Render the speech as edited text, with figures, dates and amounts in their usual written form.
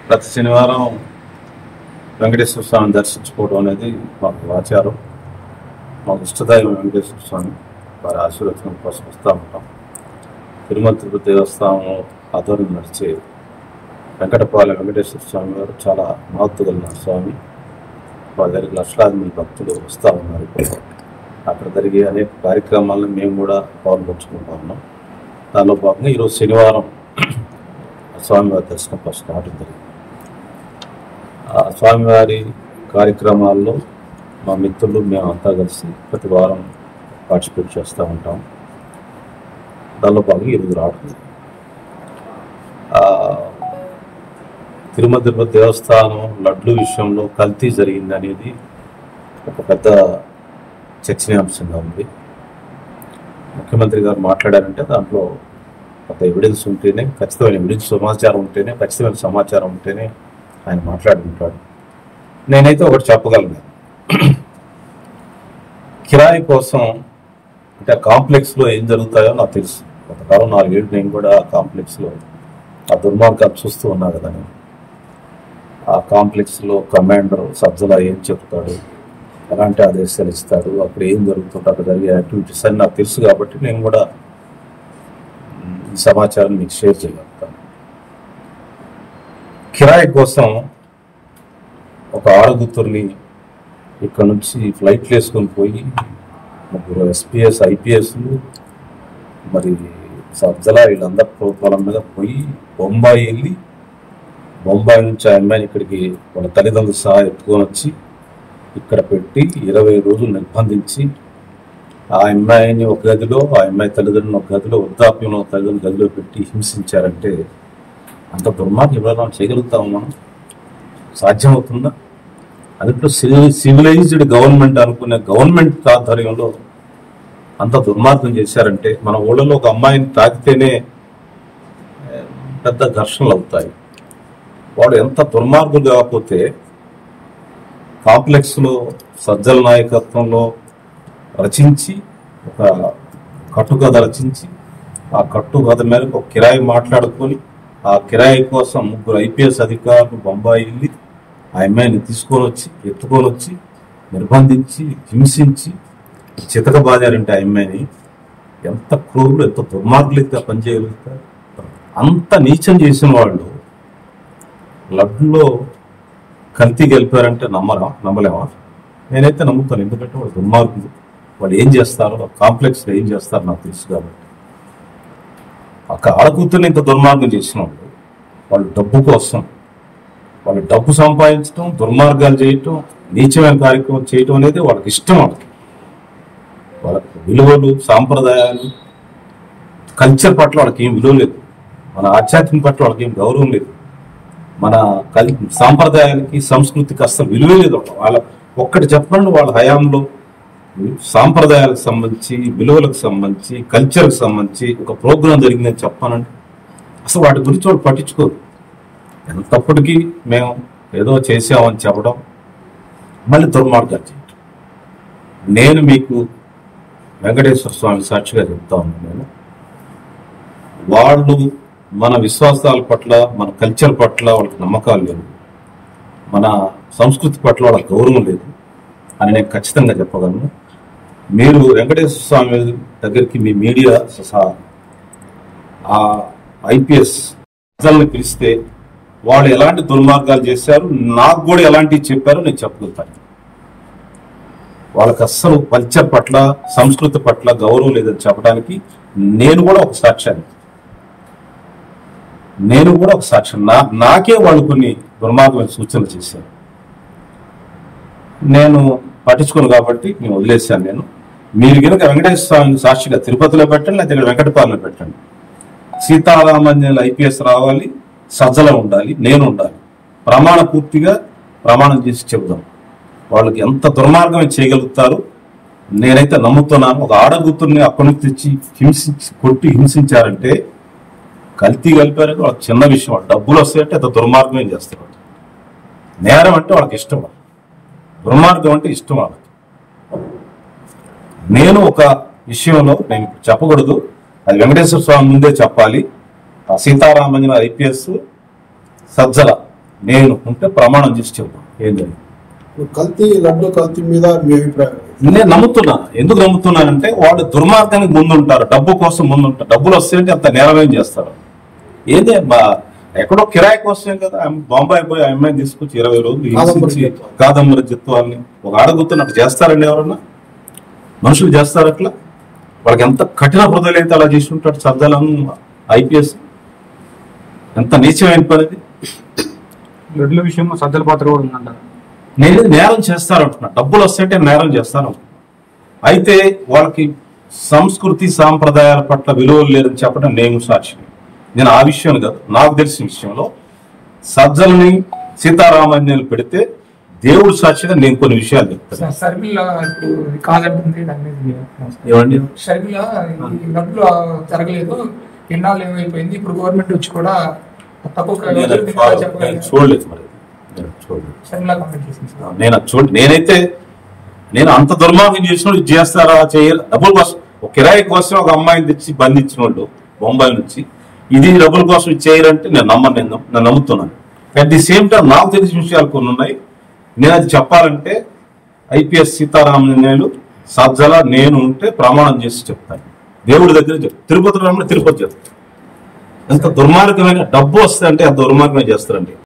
ప్రతి శనివారం వెంకటేశ్వర స్వామిని దర్శించుకోవడం అనేది మాకు ఆచారం. మాకు ఇష్టదైవం వెంకటేశ్వర స్వామి వారి ఆశీర్వచనం కోసం వస్తూ ఉంటాం. తిరుమల తిరుపతి దేవస్థానం ఆధ్వర్యం నడిచే వెంకటపాలెం వెంకటేశ్వర స్వామి వారు చాలా మహత్వ కలిగిన స్వామి. వారి దగ్గరికి లక్షలాది మంది భక్తులు వస్తూ ఉన్నారు. అక్కడ జరిగే అనేక కార్యక్రమాలను మేము కూడా పాల్గొంచుకుంటా ఉన్నాం. దానిలో భాగంగా ఈరోజు శనివారం స్వామివారి దర్శనం కోసం రావడం జరిగింది. ఆ స్వామివారి కార్యక్రమాల్లో మా మిత్రులు మేమంతా కలిసి ప్రతి వారం పార్టిసిపేట్ చేస్తూ ఉంటాం. దానిలో భాగంగా ఈరోజు రావడం జరిగింది. తిరుమల తిరుపతి దేవస్థానం లడ్లు విషయంలో కల్తీ జరిగింది అనేది ఒక పెద్ద చర్చనీయాంశంగా ఉంది. ముఖ్యమంత్రి గారు మాట్లాడారంటే దాంట్లో కొంత ఎవిడెన్స్ ఉంటేనే, ఖచ్చితమైన ఎవిడెన్స్ సమాచారం ఉంటేనే, ఖచ్చితమైన సమాచారం ఉంటేనే ఆయన మాట్లాడుకుంటాడు. నేనైతే ఒకటి చెప్పగలను, కిరాయి కోసం అంటే కాంప్లెక్స్లో ఏం జరుగుతాయో నాకు తెలుసు. కొంతకాలం 4 ఏళ్ళు నేను కూడా ఆ కాంప్లెక్స్లో ఆ దుర్మార్గాలు చూస్తూ ఉన్నా కదా. నేను ఆ కాంప్లెక్స్లో కమాండర్ సజ్జల ఏం చెప్తాడు, ఎలాంటి ఆదేశాలు ఇస్తాడు, అక్కడ ఏం జరుగుతుందో అక్కడ జరిగే యాక్టివిటీస్ అని నాకు తెలుసు. కాబట్టి నేను కూడా ఈ సమాచారం మీకు షేర్ చేయగలుగుతాను. కిరాయి కోసం ఒక ఆడగుతుర్ని ఇక్కడ నుంచి ఫ్లైట్లు వేసుకొని పోయి 3 SPS IPSలు మరి సజ్జల వీళ్ళందరి ప్రభుత్వాల మీద పోయి బొంబాయి వెళ్ళి, బొంబాయి నుంచి ఆ అమ్మాయిని ఇక్కడికి వాళ్ళ తల్లిదండ్రులు సహా ఎత్తుకొని వచ్చి ఇక్కడ పెట్టి 20 రోజులు నిర్బంధించి ఆ అమ్మాయిని ఒక గదిలో, ఆ అమ్మాయి తల్లిదండ్రులను ఒక గదిలో, వృద్ధాప్యంలో తల్లిదండ్రులు గదిలో పెట్టి హింసించారంటే అంత దుర్మార్గం ఎవరైనా చేయగలుగుతాము మనం? సాధ్యమవుతుందా? అందులో సివిలైజ్డ్ గవర్నమెంట్ అనుకునే గవర్నమెంట్ ఆధ్వర్యంలో అంత దుర్మార్గం చేశారంటే మన ఊళ్ళలో ఒక అమ్మాయిని తాకితేనే పెద్ద ఘర్షణలు అవుతాయి. వాడు ఎంత దుర్మార్గులు కాకపోతే కాంప్లెక్స్లో సజ్జల నాయకత్వంలో రచించి ఒక కట్టుకథ రచించి ఆ కట్టుకథ మేరకు ఒక కిరాయి మాట్లాడుకొని ఆ కిరాయి కోసం 3 IPS అధికారులు బొంబాయి వెళ్ళి ఆ అమ్మాయిని తీసుకొని వచ్చి ఎత్తుకొని వచ్చి నిర్బంధించి హింసించి చితకబాదారంటే ఆ అమ్మాయిని ఎంత క్రూరులు, ఎంత దుర్మార్గులు అయితే పనిచేయగలుగుతారు. అంత నీచం చేసిన వాళ్ళు లడ్డులో కల్తీ గెలిపారంటే నమ్మలేమా? నేనైతే నమ్ముతాను. ఎందుకంటే వాళ్ళు దుర్మార్గులు. వాళ్ళు ఏం చేస్తారో, కాంప్లెక్స్లో ఏం చేస్తారో నాకు తెలుసు. కాబట్టి ఒక ఆడకూతుర్ని ఇంత దుర్మార్గం చేసిన వాళ్ళు డబ్బు కోసం, వాళ్ళు డబ్బు సంపాదించడం, దుర్మార్గాలు చేయటం, నీచమైన కార్యక్రమం చేయటం అనేది వాళ్ళకి ఇష్టం. వాళ్ళకి విలువలు, సాంప్రదాయాలు, కల్చర్ పట్ల వాళ్ళకి ఏం విలువ లేదు. మన ఆధ్యాత్మిక పట్ల వాళ్ళకి ఏం గౌరవం లేదు. మన సాంప్రదాయానికి, సంస్కృతికి అసలు విలువే లేదు. వాళ్ళ ఒక్కటి చెప్పండి, వాళ్ళ హయాంలో సాంప్రదాయాలకు సంబంధించి, విలువలకు సంబంధించి, కల్చర్కి సంబంధించి ఒక ప్రోగ్రాం జరిగిందని చెప్పానండి. అసలు వాటి గురించి వాళ్ళు పట్టించుకోరు. ఎంతప్పటికీ మేము ఏదో చేసామని చెప్పడం, మళ్ళీ దుర్మార్గాలు చేయటం. నేను మీకు వెంకటేశ్వర స్వామి సాక్షిగా చెప్తా ఉన్నాను. నేను వాళ్ళు మన విశ్వాసాల పట్ల, మన కల్చర్ పట్ల వాళ్ళకి నమ్మకాలు లేవు, మన సంస్కృతి పట్ల వాళ్ళకి గౌరవం లేదు అని నేను ఖచ్చితంగా చెప్పగలను. మీరు వెంకటేశ్వర స్వామి దగ్గరికి మీ మీడియా సహా ఆ IPS ప్రజల్ని పిలిస్తే వాళ్ళు ఎలాంటి దుర్మార్గాలు చేశారు, నాకు కూడా ఎలాంటివి చెప్పారో నేను చెప్పగలుగుతాను. వాళ్ళకి అస్సలు కల్చర్ పట్ల, సంస్కృతి పట్ల గౌరవం లేదని చెప్పడానికి నేను కూడా ఒక సాక్ష్యాన్ని. నాకే వాళ్ళు కొన్ని దుర్మార్గమైన సూచనలు చేశారు. నేను పట్టించుకోను కాబట్టి నేను వదిలేశాను. మీరు కనుక వెంకటేశ్వర స్వామిని సాక్షిగా తిరుపతిలో పెట్టండి, లేకపోతే వెంకటపాలెంలో పెట్టండి. సీతారామాంజనేయులు IPS రావాలి, సజ్జల ఉండాలి, నేను ఉండాలి. పూర్తిగా ప్రమాణం చేసి చెబుదాం వాళ్ళకి ఎంత దుర్మార్గం చేయగలుగుతారు. నేనైతే నమ్ముతున్నాను. ఒక ఆడగుతుర్ని అక్కడి నుంచి తెచ్చి కొట్టి హింసించారంటే, కల్తీ కలిపారంటే వాళ్ళకి చిన్న విషయం. వాళ్ళు డబ్బులు వస్తాయంటే అంత దుర్మార్గం చేస్తారు. నేరం అంటే వాళ్ళకి ఇష్టం, దుర్మార్గం అంటే ఇష్టం వాళ్ళకి. నేను ఒక విషయంలో నేను చెప్పకూడదు, అది వెంకటేశ్వర స్వామి ముందే చెప్పాలి. సీతారామాంజనేయులు IPS, సజ్జల నేను ఉంటే ప్రమాణం చేసి చెప్తాను ఏంటని. కల్తీ లడ్డు కల్తీ మీద మీ అభిప్రాయం? నేను నమ్ముతున్నాను. ఎందుకు నమ్ముతున్నానంటే వాళ్ళు దుర్మార్గానికి ముందుంటారు, డబ్బు కోసం ముందుంటారు. డబ్బులు వస్తే అంత నేరమేం చేస్తారు. ఏదే ఎక్కడో కిరాయి కోసమే కదా బొంబాయి పోయి ఆ అమ్మాయిని తీసుకొచ్చి 20 రోజులు హింసించి కాదంబరి జిత్వాన్ని ఒక ఆడగుతున్నట్టు చేస్తారండి ఎవరన్నా? మనుషులు చేస్తారు అట్లా? వాళ్ళకి ఎంత కఠిన హృదయాలు అయితే అలా చేసి ఉంటాడు సజ్జలను ఐపీఎస్. ఎంత నీచమైన పనిది. లడ్ల విషయంలో సజ్జల పాత్ర కూడా ఉందంటారు. నేను నేరం చేస్తారంటున్నా, డబ్బులు వస్తుంటే నేరం చేస్తాను. అయితే వాళ్ళకి సంస్కృతి సాంప్రదాయాల పట్ల విలువలు లేదని చెప్పడం నేను సాక్షి. నేను ఆ విషయం కాదు, నాకు తెలిసిన విషయంలో సజ్జలని సీతారామాన్యాలు పెడితే దేవుడు సాక్షిగా నేను కొన్ని విషయాలు చెప్తాను. షర్మిల ఇప్పుడు కాదంటుంది ఏమండి, షర్మిల ఈ లడ్లు జరగలేదు, ఎన్నాళ్ళు ఏమైపోయింది, ఇప్పుడు గవర్నమెంట్ వచ్చి కూడా తక్కువ చూడలేదు. మరి షర్మిల కామెంట్ చేసింది. నేను చూడండి, నేను అంత దుర్మార్గం చేసిన ఇది చేస్తారా చేయరు. డబ్బుల కోసం ఒక కిరాయి కోసం ఒక అమ్మాయిని తెచ్చి బంధించిన వాళ్ళు బొంబాయి నుంచి, ఇది డబ్బుల కోసం ఇది చేయరంటే నేను నమ్ముతున్నాను. అట్ ది సేమ్ టైం నాకు తెలిసిన విషయాలు కొన్ని ఉన్నాయి. నేను అది చెప్పాలంటే ఐపీఎస్ సీతారామన్యాయులు సజ్జల నేను ఉంటే ప్రమాణం చేసి చెప్తాను. దేవుడి దగ్గర తిరుపతి చెప్తాను. ఎంత దుర్మార్గమైన డబ్బు వస్తే అంటే అంత దుర్మార్గమే చేస్తారండి.